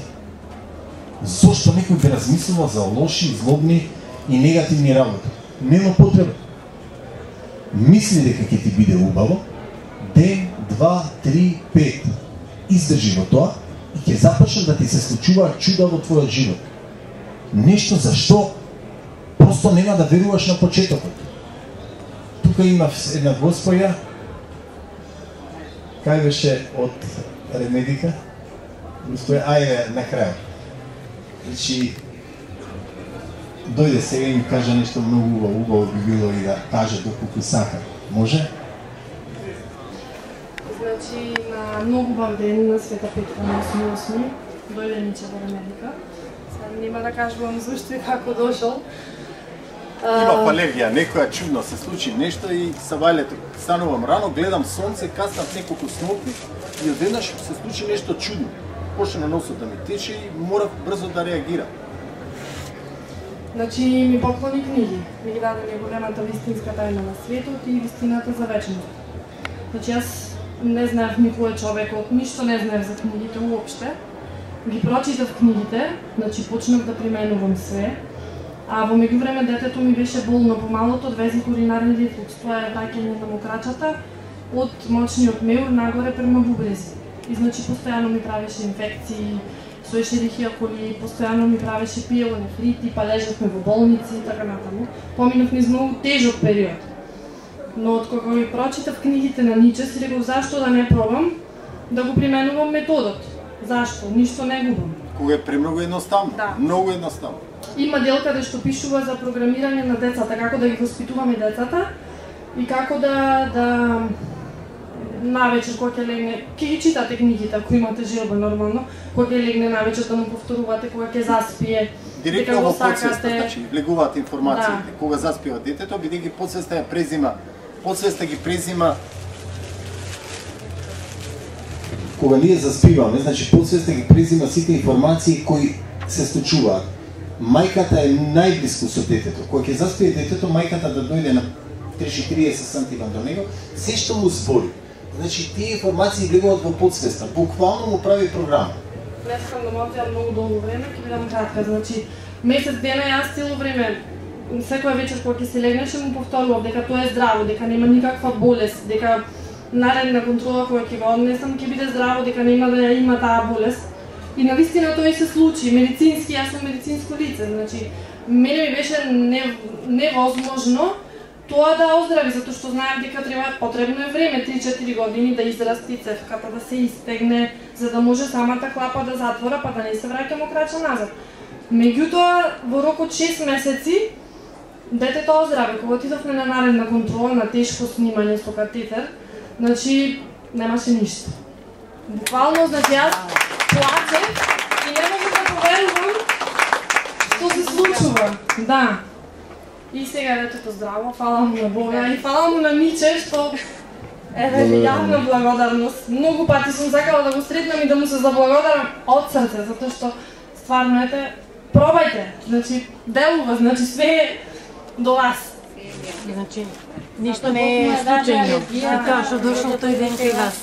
Зошто некој би размислува за лоши, злобни и негативни работи? Нема потреба. Мисли дека ќе ти биде убаво, ден, 2, 3, 5. Издржи во тоа и ќе започне да ти се случуваат чуда во твојот живот. Нешто за што просто нема да веруваш на почетокот. Тука има една госпоја, кај беше од ремедика, госпоја, ајде на крај. Значи, дојде сега и ми кажа нешто многу убаво би било и да каже доколку сака. Може? Значи, на многу бав ден на Света Петка на 8.8. дојде Ниче во Америка. Сега нема да кажувам зашто и како дошол. Има алергија, некоја чудно се случи нешто и сабајлето станувам рано, гледам сонце, каснат неколку снопи и одеднаш се случи нешто чудно. Почна носот да ми тече и морав брзо да реагирам. Значи ми поклони книги. Ми ги даде неголемата вистинска тајна на светот и вистината за вечност. Значи јас не знаев никој човекот, ништо не знаев за книгите уопште. Ги прочитав книгите, значи почнав да применувам све. А во меѓувреме детето ми беше болно помалото од везик уринарен рефлукс. Тоа е враќање на мокрачата од мочниот меур нагоре према бубрези. И значи постојано ми правеше инфекции, со ешерихија коли, постојано ми правеше пиелонефрити, па лежавме во болници и така натаму. Поминав низ многу тежок период. Но откога ги прочитав книгите на Ниче, си реков зашто да не пробам да го применувам методот. Зашто? Ништо не губам. Кога е премногу едноставно. Да. Многу едноставно. Има дел каде што пишува за програмирање на децата, како да ги воспитуваме децата и како да навечер кога ќе легне, ќе ги читате книгите ако имате желба нормално, кога ќе легне навечер да му повторувате, кога ќе заспие. Директно во подсвеста, значи влегуваат информациите. Да. Кога заспива детето, бидејќи подсвеста ја презима, подсвеста ги презима. Кога ние заспиваме, значи подсвеста ги презима сите информации кои се случуваат. Мајката е најблиску со детето. Кога ќе заспие детето, мајката да дојде на 30-40 сантима до него, се што му збори. Значи тие информации влегуваат во подсвеста, буквално му прави програма. Не сакам да му одземам многу долго време, ќе бидам кратка, значи месец дена јас цело време, секоја вечер кога ќе се легнеше му повторував дека тоа е здраво, дека нема никаква болест, дека наредна контрола која ќе го однесам ќе биде здраво, дека нема да ја има таа болест. И навистина тоа и се случи, медицински, јас сум медицинско лице, значи мене ми беше невозможно тоа да оздрави, затоа што знаев дека потребно е време, 3-4 години да израсти цевката, да се истегне, за да може самата клапа да затвора, па да не се враќамо крача назад. Меѓутоа, во рок од 6 месеци, детето оздрави. Кога отидовме на наредна контрола, на тешко снимање со катетер, значи, немаше ништо. Буквално, значи, јас плачев и не можам да поверувам што се случува. Да. И сега детето здраво, фала му на Бога и фала му на Миче, што е јавна благодарност. Многу пати сум сакала да го сретнам и да му се заблагодарам од срце, затоа што стварно ете, пробајте, значи делува, значи све е до вас. Значи, ништо не е случајно, тоа што дошло тој ден кај вас.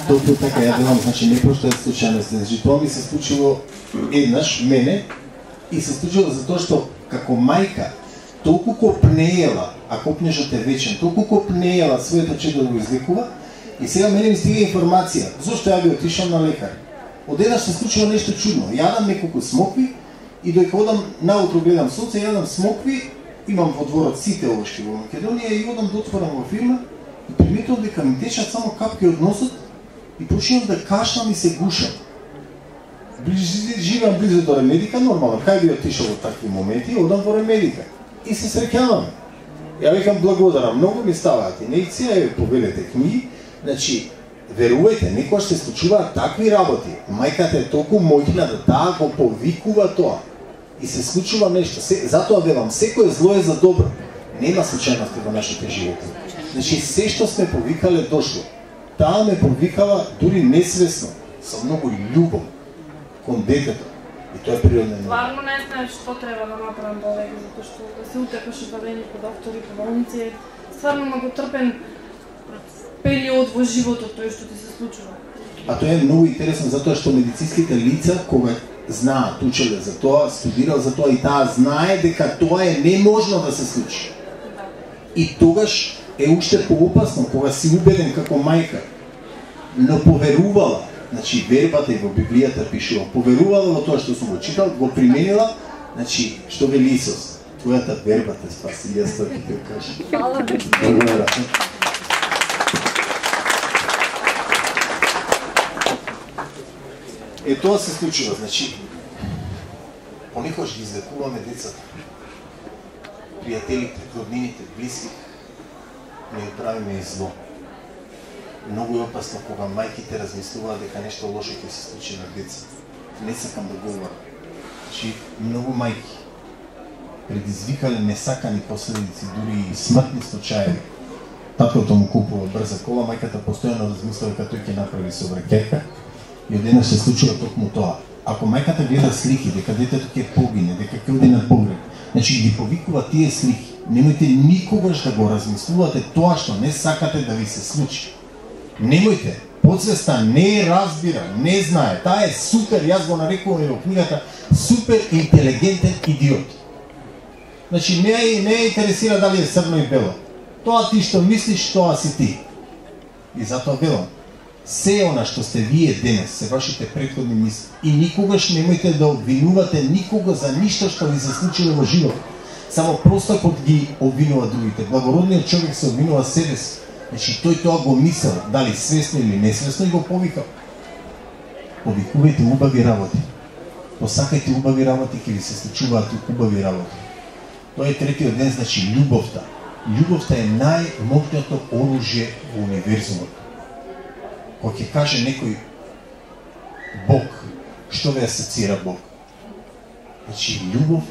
Толку така, ја велам, значи не прошто е случајност, значи тоа ми се случило еднаш, мене, и се случило затоа што како мајка толку копнеела, а копнежот е вечен, толку копнеела своето чедо да го излекува, и сега мене ми стига информација, зошто ја би отишол на лекар. Одеднаш се случило нешто чудно, јадам неколку смокви и додека одам наутро гледам сонце, јадам смокви, имам во дворот сите овошки во Македонија и одам да отворам во фирма и приметувам дека ми течат само капки од носот и почнувам да кашлам и се гушам. Живеам близо до ремедика, нормално, кај би отишол во такви моменти, одам во ремедика и се среќаваме. Ја викам благодарам, многу ми ставаат инекција, повелете книги, значи верувајте, некојаш се случуваат такви работи. Мајката е толку моќна да таа го повикува тоа. И се случува нешто. Затоа велам, секој зло е за добро. Нема случајности во нашите животи. Значи, се што сме повикале дошло. Таа ме повикала дури несвесно, со многу љубов кон детето. И тоа е природно. Стварно не знаеш што треба да направам повеќе, затоа што да се утекаш одадени по доктори, по болници е стварно многу трпен период во животот тој што ти се случува. А тоа е многу интересно затоа што медицинските лица кога знаат, учеле за тоа, студирал за тоа и таа знае дека тоа е неможно да се случи. И тогаш е уште поопасно кога си убеден како мајка, но поверувала, значи вербата и во Библијата пишува, поверувала во тоа што сум го читал, го применила, значи што вели Исус, твојата верба те спаси, јас тоа ќе ти кажам. Благодарам. Е, тоа се случува, значи, понекогаш ги излекуваме децата, пријателите, роднините, близки, не правиме и зло. Многу е опасно кога мајките размислуваат дека нешто лошо ќе се случи на децата. Не сакам да говорам. Значи, многу мајки предизвикале несакани последици, дури и смртни случаи. Татото му купува брза кола, мајката постојано размислува дека тој ќе направи сообраќајка. И одеднаш се случува токму тоа. Ако мајката гледа слики дека детето ќе погине, дека ќе оди на погреб, значи ги повикува тие слики. Немојте никогаш да го размислувате тоа што не сакате да ви се случи. Немојте. Подсвеста не разбира, не знае. Таа е супер, јас го нарекувам и во книгата, супер интелигентен идиот. Значи не ја интересира дали е црно и бело. Тоа ти што мислиш, тоа си ти. И затоа велам, се она што сте вие денес, се вашите претходни мисли. И никогаш немојте да обвинувате никого за ништо што ви се случило во живот. Само простакот ги обвинува другите. Благородниот човек се обвинува себе си. Значи тој тоа го мислел, дали свесно или несвесно, и го повикал. Повикувајте убави работи. Посакајте убави работи, ќе ви се случуваат убави работи. Тоа е третиот ден, значи љубовта. Љубовта е најмогното оружје во универзумот. Кога ќе каже некој Бог, што ве асоцира Бог? Значи љубов,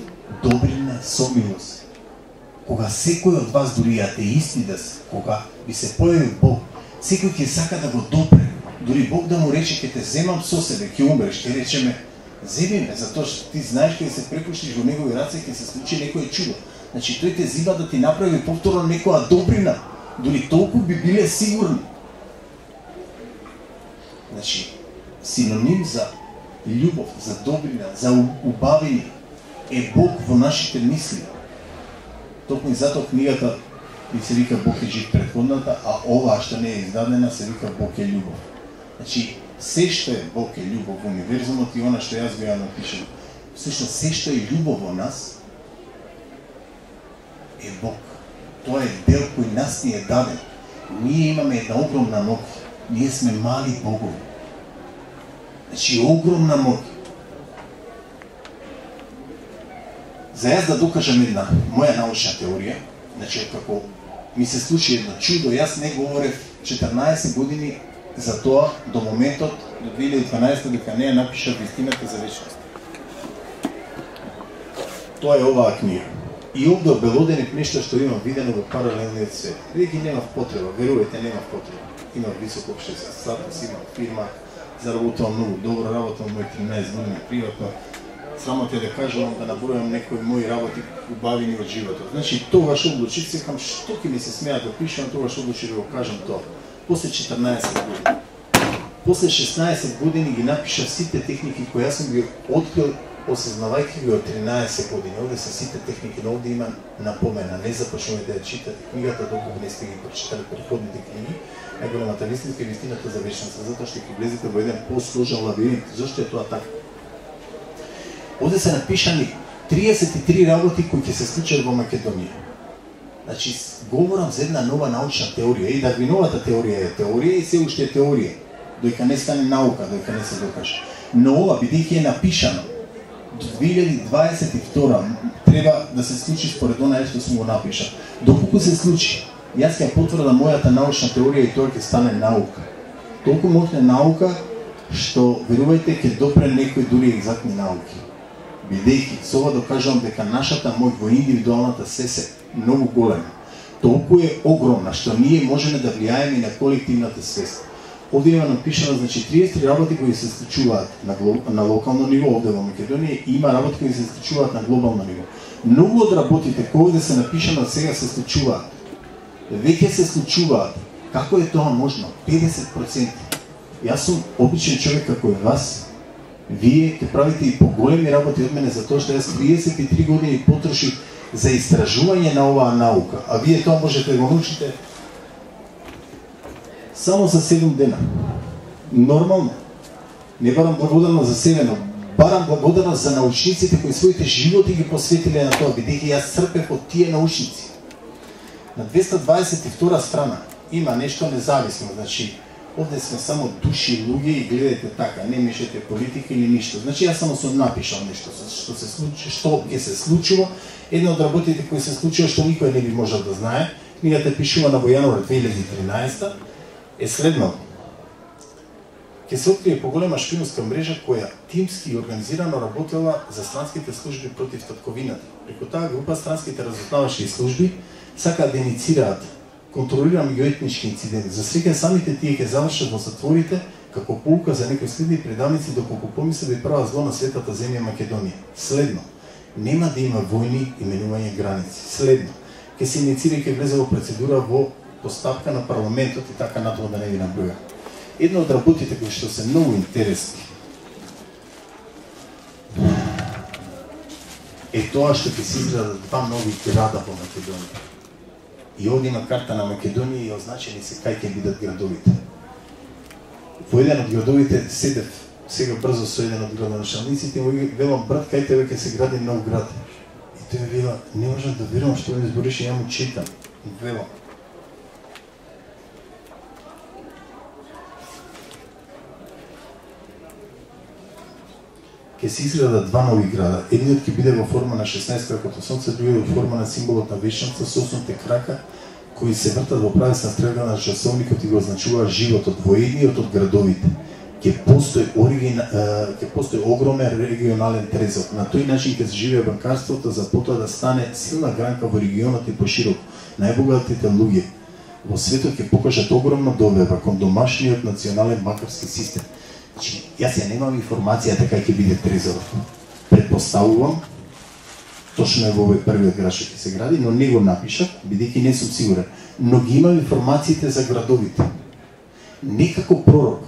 добрина, сомилост. Кога секој од вас, дури атеисти да се, кога би се појави Бог, секој ќе сака да го допре. Дури Бог да му рече, ќе те земам со себе, ќе умреш, ќе речеме, земи ме, затоа што ти знаеш кога се препуштиш во негови раце, ќе се случи некое чудо. Значи тој те зиба да ти направи повторно некоја добрина, дури толку би биле сигурни. Значи, синоним за љубов, за добрина, за убавина е Бог во нашите мисли. Токму и затоа книгата и се вика Бог е жив претходната, а оваа што не е издадена се вика Бог е љубов. Значи, се што е Бог е љубов во универзумот и она што јас го ја напишам, всушност се што е љубов во нас е Бог. Тоа е дел кој нас ни е даден. Ние имаме една огромна моќ. Ние сме мали богови. Значи, огромна моќ. За јас да докажам една моја научна теорија, значи, како ми се случи едно чудо, јас не говорев 14 години за тоа до моментот, до 2012 дека не ја напишав Вистината за вечност. Тоа е оваа книга. И овде обелодени нешто што имам видено во паралелниот свет. Веќе немав потреба, верувајте, немав потреба. Имав високо општествен статус, имав фирма, заработувам многу добро, работам мои 13 години приватно. Срамота е да кажувам, да набројам некои мои работи убавини од животот. Значи, тогаш одлучив, секам што ќе ми се смеа да пишам, тогаш одлучив да го кажам тоа. После 14 години. После 16 години ги напишав сите техники кои јас сум ги открил, осознавајќи ги од 13 години. Овде се сите техники, но овде има напомена. Не започнувате да ја читате книгата, доколку не сте ги прочитали предходните книги, најголемата вистинска е Вистината за вечност, затоа што ќе влезете во еден посложен лабиринт. Зошто е тоа така? Овде се напишани 33 работи кои ќе се случат во Македонија. Значи, говорам за една нова научна теорија. И Дарвиновата теорија е теорија и се уште е теорија. Дојка не стане наука, дојка не се докаже. Но ова, бидејќи е напишано, до 2022 треба да се случи според онај што сум го напишал. Доколку се случи, јас ќе потврдам мојата научна теорија и тоа ќе стане наука. Толку моќна наука што, верувајте, ќе допре некои дури екзактни науки. Бидејќи, со ова докажувам дека нашата моќ во индивидуалната се многу голема. Толку е огромна што ние можеме да влијаеме на колективната свест. Овде има напишано, значи, 30 работи кои се случуваат на локално ниво овде во Македонија и има работи кои се случуваат на глобално ниво. Многу од работите кои овде се напишано сега се случуваат. Веќе се случуваат. Како е тоа можно? 50%. Јас сум обичен човек како и вас. Вие ќе правите и поголеми работи од мене за тоа што јас 33 години потрошив за истражување на оваа наука, а вие тоа можете да го научите само за 7 дена. Нормално. Не барам благодарност за себе, но барам благодарност за научниците кои своите животи ги посветиле на тоа, бидејќи јас црпев од тие научници. На 222 страна има нешто независно, значи овде сме само души, луѓе и гледате така, не мешате политика или ништо. Значи јас само сум напишал нешто што се случи, што ќе се случува. Една од работите кои се случува што никој не би можел да знае, книгата пишувана во јануар 2013 е следно. Ќе се открие поголема шпионска мрежа која тимски и организирано работела за странските служби против татковината. Преку таа група странските разузнавачки служби сакаат да иницираат контролиран меѓуетнички инциденти. За среќа самите тие ќе завршат во затворите како поука за некои следни предавници доколку помислат да прават зло на светата земја Македонија. Следно, нема да има војни именување граници. Следно, ќе се иницира и ќе влезе во процедура во поставка на парламентот и така натаму да не ви наброја. Една од работите кои што се многу интересни е тоа што ќе се изградат два нови града во Македонија. И овде има карта на Македонија и означени се кај ќе бидат градовите. Во еден од градовите седев сега брзо со еден од градоначалниците и му велам, брат, кај тебе ќе се гради нов град. И Тој ми вела, не можам да верувам што ми збориш и ја му читам. Вела. Ке се изградат два нови града. Едниот ќе биде во форма на 16 кракото сонце, другиот во форма на символот на вечноста со 8 крака кои се вртат во правесна стрелка на часовникот и го означуваат животот во едниот од градовите. Ќе постои огромен регионален трезор. На тој начин ќе се живее банкарството за потоа да стане силна гранка во регионот и поширок. Најбогатите луѓе во светот ќе покажат огромна доверба кон домашниот национален банкарски систем. Значи, јас ја немам информацијата кај ќе биде трезорот. Предпоставувам, точно е во овој првиот град што ќе се гради, но не го напишат, бидејќи не сум сигурен. Но ги имам информациите за градовите. Не како пророк.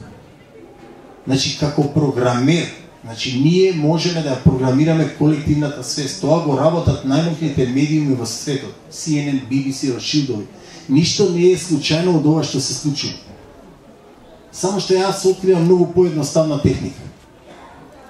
Значи, како програмер. Значи, ние можеме да програмираме колективната свест. Тоа го работат најмоќните медиуми во светот. CNN, BBC, Ротшилдови. Ништо не е случајно од ова што се случи. Само што јас откривам многу поедноставна техника.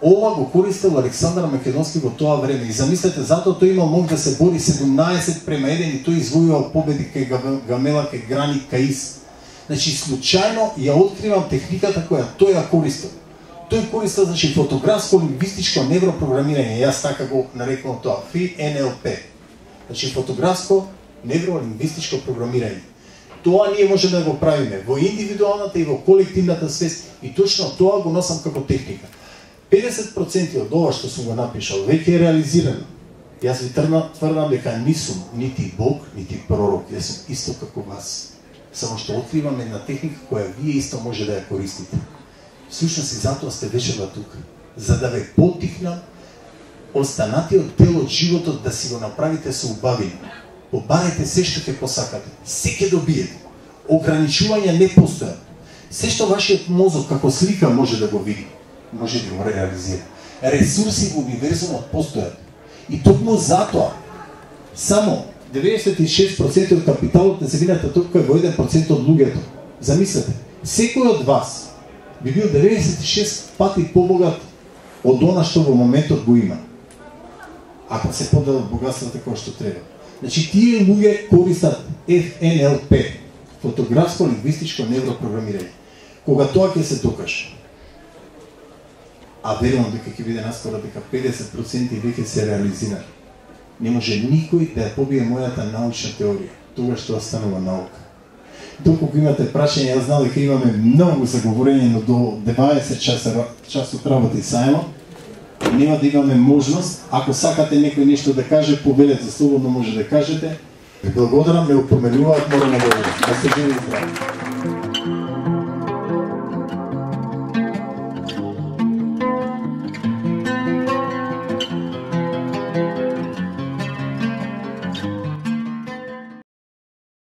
Ова го користел Александар Македонски во тоа време. И замислете, затоа тој имал мог да се бори 17:1 и тој извојувал победи кај Гамела, кај Грани, кај Ис. Значи, случајно ја откривам техниката која тој ја користел. Тој користел, значи, фотографско-лингвистичко невропрограмирање. Јас така го нарекувам тоа. FNLP. Значи, фотографско невролингвистичко програмирање. Тоа ние можеме да го правиме во индивидуалната и во колективната свест и точно тоа го носам како техника. 50% од ова што сум го напишал веќе е реализирано. Јас ви тврдам дека не сум нити Бог, нити пророк, јас сум исто како вас. Само што откривам една техника која вие исто може да ја користите. Всушност и затоа сте вечерва тука, за да ве поттикнам останатиот дел од животот да си го направите со убавина. Побарете се што ќе посакате, се ќе добиете. Ограничувања не постојат. Се што вашиот мозок како слика може да го види, може да го реализира. Ресурси во универзумот постојат. И токму затоа, само 96% од капиталот на земјата тука е во 1% од луѓето. Замислете, секој од вас би бил 96 пати побогат од она што во моментот го има. Ако се поделат богатствата како што треба. Значи, тие луѓе користат FNLP, фотографско-лингвистичко невропрограмирање. Кога тоа ќе се докаже, а верувам дека ќе биде наскоро дека 50% веќе се реализира, не може никој да ја побие мојата научна теорија, тогаш што останува наука. Доколку имате прашање, јас знам дека имаме многу за говорење, но до 90 часот работи сајмо, нема да имаме можност. Ако сакате некој нешто да каже, повелете, слободно може да кажете. Благодарам, ме упоменуваат, морам да говорам. Да се живи здрави.